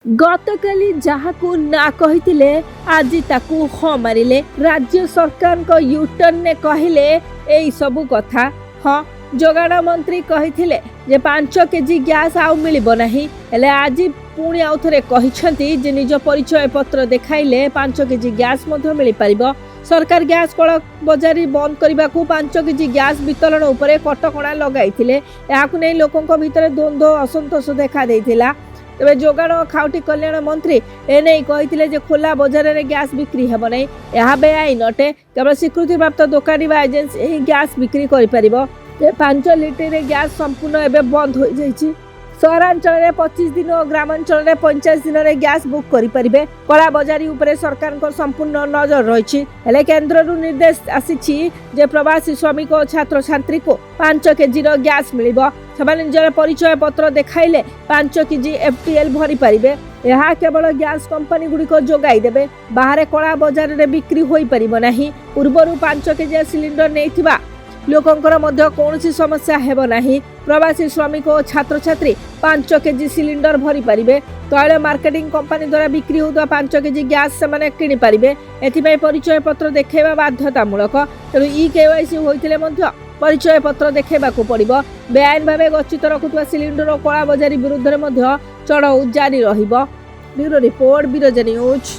गतकाली जहाकू ना कहिथिले आजी ताकू हाँ मारिले। राज्य सरकार को यूटर्न ने कहले एई सबु कथा। हाँ, जोगाण मंत्री कहिथिले जे 5 केजी गैस आउ मिलिबो नाही, हेले आज पुणी आउ थरे कहिसंती जे निज परिचय पत्र देखाइले 5 केजी गैस मध्य मिलि परिबो। सरकार गैस कल बजारी बंद करने को 5 केजी गैस वितरण उपरे कटकणा लगाइथिले। याकू नै लोकंक भितरे द्वंद्व असंतोष देखा देइथिला। तेज जोगाण और खाउटी कल्याण मंत्री एने कही खोला बजार में गैस बिक्री हेब नहीं, यह बेआईन अटे। केवल स्वीकृतिप्राप्त दोकानी व एजेन्सी गैस बिक्री कर 5 लिटर गैस संपूर्ण एवं बंद हो जाइए। सहरांचल में 25 दिन और ग्रामांचल में 50 दिन में गैस बुक करें। कला बजारी उपरे सरकार को संपूर्ण नजर रही। हेले केन्द्र निर्देश आसी प्रवासी श्रमिक और छात्र छात्री को 5 केजी गैस मिल निजर परिचय पत्र देखाइले 5 केजी FTL भरी पारिबे। यह केवल गैस कंपनी गुड़िक जोगाई देबे, बाहर कला बजार में बिक्री होई परिबो नाही। पूर्वर 5 केजी सिलिंडर नैथिबा लोकंकर मध्य कौनसी समस्या हेब नाही। प्रवासी श्रमिक और छात्र छात्री 5 केजी सिलिंडर भरी पारिबे। तैल मार्केटिंग कंपनी द्वारा बिक्री होता 5 केजी गैस से किणी पारिबे। एथिपाई परिचय पत्र देखाइबा बाध्यतामूलक। तेणु KYC होइतिले मध्य परिचय पत्र देखाइबाकू पड़िबो। बेआईन भावे गच्छित रखुवा सिलिंडर और कला बजारी विरुद्ध में चढ़ाऊ जारी रहिबो। Bureau report, Biraja news.